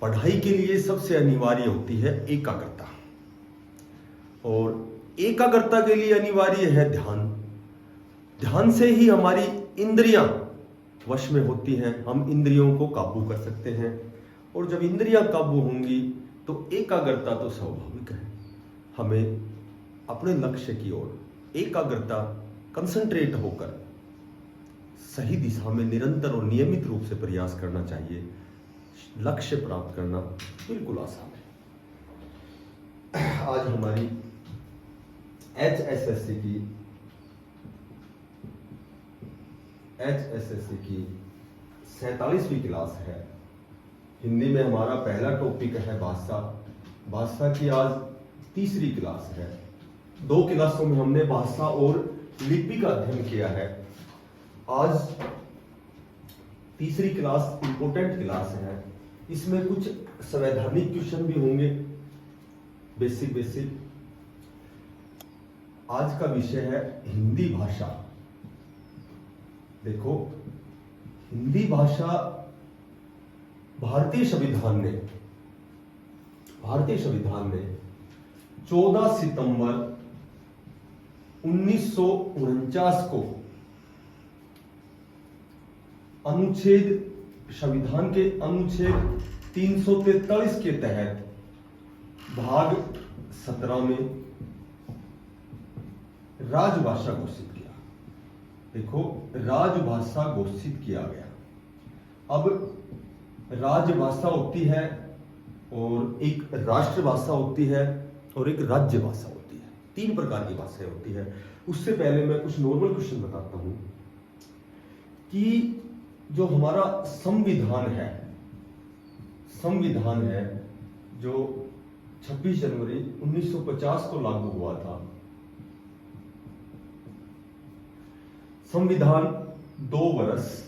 पढ़ाई के लिए सबसे अनिवार्य होती है एकाग्रता, और एकाग्रता के लिए अनिवार्य है ध्यान। ध्यान से ही हमारी इंद्रियां वश में होती हैं, हम इंद्रियों को काबू कर सकते हैं, और जब इंद्रियां काबू होंगी तो एकाग्रता तो स्वाभाविक है। हमें अपने लक्ष्य की ओर एकाग्रता, कंसंट्रेट होकर सही दिशा में निरंतर और नियमित रूप से प्रयास करना चाहिए। लक्ष्य प्राप्त करना बिल्कुल आसान है। आज हमारी एचएसएससी की 47वीं क्लास है। हिंदी में हमारा पहला टॉपिक है भाषा। भाषा की आज तीसरी क्लास है। 2 क्लासों में हमने भाषा और लिपि का अध्ययन किया है। आज तीसरी क्लास इंपोर्टेंट क्लास है। इसमें कुछ संवैधानिक क्वेश्चन भी होंगे, बेसिक। आज का विषय है हिंदी भाषा। देखो, हिंदी भाषा भारतीय संविधान ने 14 सितंबर 1949 को संविधान के अनुच्छेद 343 के तहत भाग 17 में राजभाषा घोषित किया। देखो, राजभाषा घोषित किया गया। अब राजभाषा होती है, और एक राष्ट्रभाषा होती है, और एक राज्य भाषा होती है। 3 प्रकार की भाषाएं होती है। उससे पहले मैं कुछ नॉर्मल क्वेश्चन बताता हूं कि जो हमारा संविधान है जो 26 जनवरी 1950 को लागू हुआ था। संविधान 2 वर्ष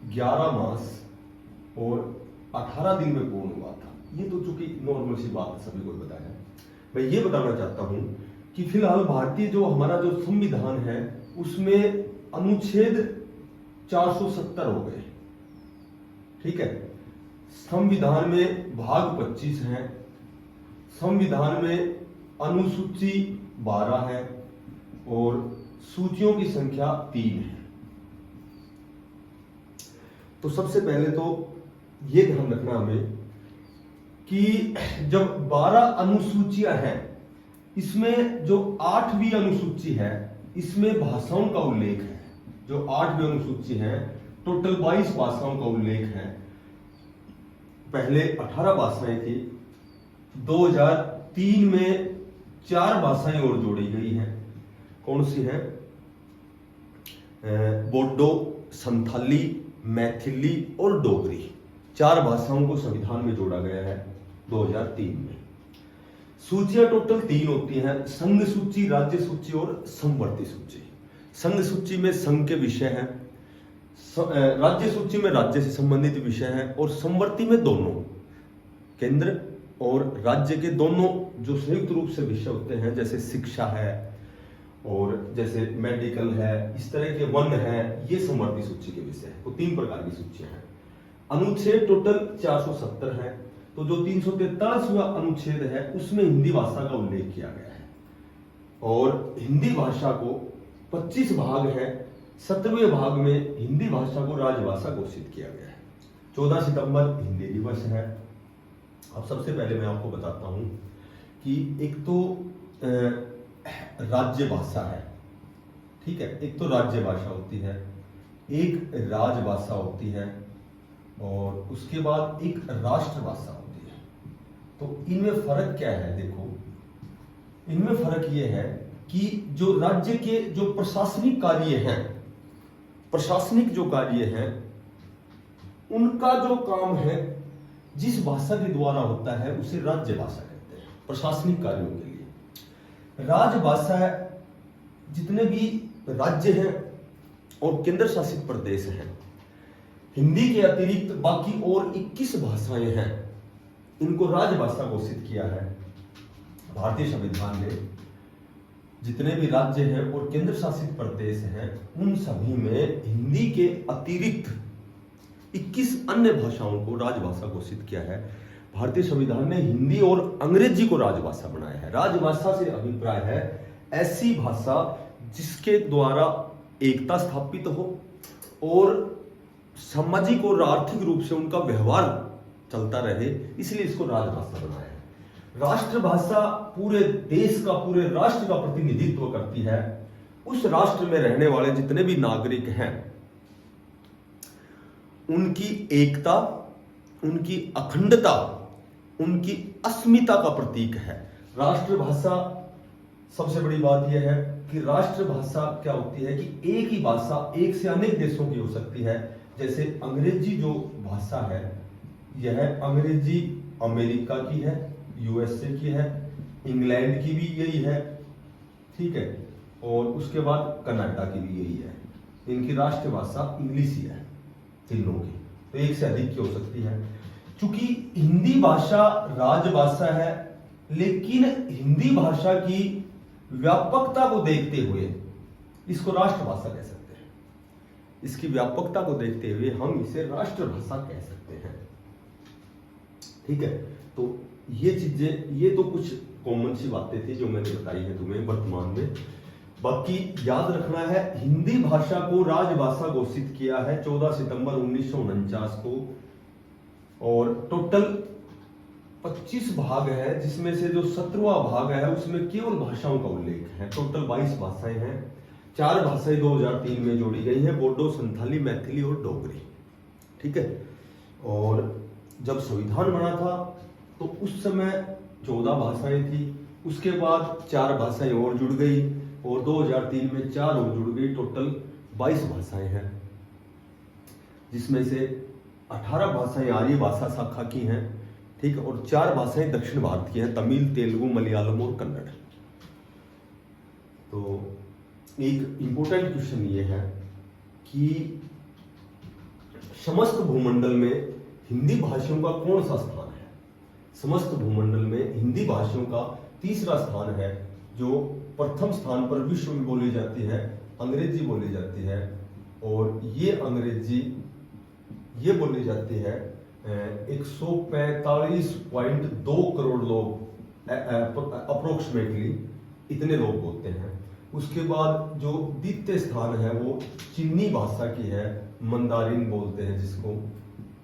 11 मास और 18 दिन में पूर्ण हुआ था। ये तो चूंकि नॉर्मल सी बात सभी को पता है। मैं ये बताना चाहता हूं कि फिलहाल भारतीय जो हमारा जो संविधान है उसमें अनुच्छेद 470 हो गए। ठीक है, संविधान में भाग 25 है, संविधान में अनुसूची 12 है, और सूचियों की संख्या 3 है। तो सबसे पहले तो ये ध्यान रखना हमें कि जब 12 अनुसूचियां हैं, इसमें जो 8वीं अनुसूची है इसमें भाषाओं का उल्लेख है। जो 8वीं अनुसूची है, टोटल 22 भाषाओं का उल्लेख है। पहले 18 भाषाएं थी। 2003 में 4 भाषाएं और जोड़ी गई हैं। कौन सी है? बोडो, संथाली, मैथिली और डोगरी। 4 भाषाओं को संविधान में जोड़ा गया है 2003 में। सूचियां टोटल 3 होती हैं: संघ सूची, राज्य सूची और समवर्ती सूची। संघ सूची में संघ के विषय हैं, राज्य सूची में राज्य से संबंधित विषय हैं, और समवर्ती में दोनों केंद्र और राज्य के दोनों जो संयुक्त रूप से विषय होते हैं, जैसे शिक्षा है और जैसे मेडिकल है, इस तरह के वन है, ये समवर्ती सूची के विषय है। तो 3 प्रकार की सूचियां हैं। अनुच्छेद टोटल 470 है। तो जो 343वां अनुच्छेद है उसमें हिंदी भाषा का उल्लेख किया गया है, और हिंदी भाषा को 25 भाग है। 17वें भाग में हिंदी भाषा को राजभाषा घोषित किया गया है। 14 सितंबर हिंदी दिवस है। अब सबसे पहले मैं आपको बताता हूं कि एक तो राज्य भाषा है। ठीक है, एक तो राज्य भाषा होती है, एक राजभाषा होती है, और उसके बाद एक राष्ट्रभाषा होती है। तो इनमें फर्क क्या है? देखो, इनमें फर्क यह है कि जो राज्य के जो प्रशासनिक कार्य हैं, उनका जो काम है जिस भाषा के द्वारा होता है उसे राज्य भाषा कहते हैं, प्रशासनिक कार्यों के लिए। राजभाषा जितने भी राज्य हैं और केंद्र शासित प्रदेश हैं, हिंदी के अतिरिक्त बाकी और 21 भाषाएं हैं, इनको राजभाषा घोषित किया है भारतीय संविधान ने। जितने भी राज्य हैं और केंद्र शासित प्रदेश हैं, उन सभी में हिंदी के अतिरिक्त 21 अन्य भाषाओं को राजभाषा घोषित किया है। भारतीय संविधान ने हिंदी और अंग्रेजी को राजभाषा बनाया है। राजभाषा से अभिप्राय है ऐसी भाषा जिसके द्वारा एकता स्थापित हो और सामाजिक और आर्थिक रूप से उनका व्यवहार चलता रहे, इसलिए इसको राजभाषा बनाया है। राष्ट्रभाषा पूरे देश का, पूरे राष्ट्र का प्रतिनिधित्व करती है। उस राष्ट्र में रहने वाले जितने भी नागरिक हैं उनकी एकता, उनकी अखंडता, उनकी अस्मिता का प्रतीक है। राष्ट्रभाषा, सबसे बड़ी बात यह है कि राष्ट्रभाषा क्या होती है कि एक ही भाषा एक से अनेक देशों की हो सकती है। जैसे अंग्रेजी जो भाषा है, यह अंग्रेजी अमेरिका की है, यूएसए की है, इंग्लैंड की भी यही है, ठीक है, और उसके बाद कनाडा की भी यही है। इनकी राष्ट्रभाषा इंग्लिश ही है तीनों की, तो एक से अधिक की हो सकती है। क्योंकि हिंदी भाषा राजभाषा है, लेकिन हिंदी भाषा की व्यापकता को देखते हुए इसको राष्ट्रभाषा कह सकते हैं। इसकी व्यापकता को देखते हुए हम इसे राष्ट्रभाषा कह सकते हैं, ठीक है। तो ये चीजें, ये तो कुछ कॉमन सी बातें थी जो मैंने बताई है तुम्हें वर्तमान में। बाकी याद रखना है, हिंदी भाषा को राजभाषा घोषित किया है 14 सितंबर 1949 को, और टोटल 25 भाग है, जिसमें से जो 17वां भाग है उसमें केवल भाषाओं का उल्लेख है। टोटल 22 भाषाएं हैं। 4 भाषाएं 2003 में जोड़ी गई है, बोडो, संथाली, मैथिली और डोगरी, ठीक है। और जब संविधान बना था तो उस समय 14 भाषाएं थी, उसके बाद 4 भाषाएं और जुड़ गई और 2003 में 4 और जुड़ गई। टोटल 22 भाषाएं हैं, जिसमें से 18 भाषाएं आर्य भाषा शाखा की हैं, ठीक है, और 4 भाषाएं दक्षिण भारत की हैं, तमिल, तेलुगु, मलयालम और कन्नड़। तो एक इंपॉर्टेंट क्वेश्चन ये है कि समस्त भूमंडल में हिंदी भाषियों का कौन सा स्थान है? समस्त भूमंडल में हिंदी भाषियों का तीसरा स्थान है। जो प्रथम स्थान पर विश्व में बोली जाती है अंग्रेजी बोली जाती है, और ये अंग्रेजी ये बोली जाती है 145.2 करोड़ लोग अप्रोक्सीमेटली इतने लोग बोलते हैं। उसके बाद जो द्वितीय स्थान है वो चीनी भाषा की है, मंदारिन बोलते हैं जिसको,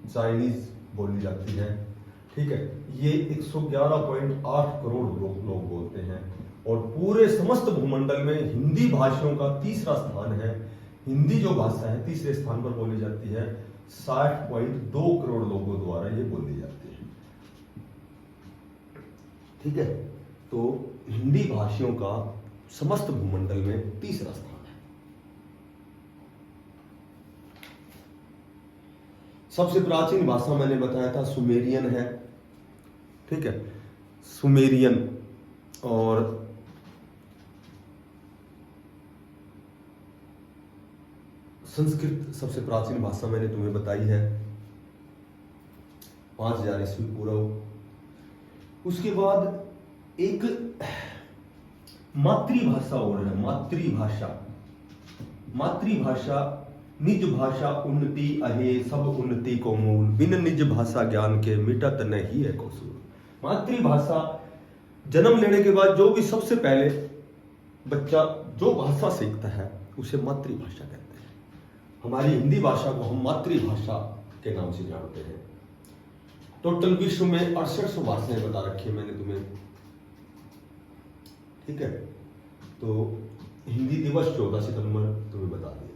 चाइनीज बोली जाती है, ठीक है। ये 111.8 करोड़ लोग बोलते हैं। और पूरे समस्त भूमंडल में हिंदी भाषियों का तीसरा स्थान है। हिंदी जो भाषा है तीसरे स्थान पर बोली जाती है, 60.2 करोड़ लोगों द्वारा ये बोली जाती है, ठीक है। तो हिंदी भाषियों का समस्त भूमंडल में तीसरा स्थान है। सबसे प्राचीन भाषा मैंने बताया था सुमेरियन है, ठीक है, सुमेरियन। और संस्कृत सबसे प्राचीन भाषा मैंने तुम्हें बताई है, 5000 ईस्वी पूर्व। उसके बाद एक मातृभाषा और है, मातृभाषा। मातृभाषा निज भाषा उन्नति अहे सब उन्नति को मूल, बिन निज भाषा ज्ञान के मिटत नहीं है कसूर। मातृभाषा, जन्म लेने के बाद जो भी सबसे पहले बच्चा जो भाषा सीखता है उसे मातृभाषा कहते हैं। हमारी हिंदी भाषा को हम मातृभाषा के नाम से जानते हैं। टोटल विश्व में 68 भाषाएं बता रखी है मैंने तुम्हें, ठीक है। तो हिंदी दिवस 14 सितंबर तुम्हें बता दिया।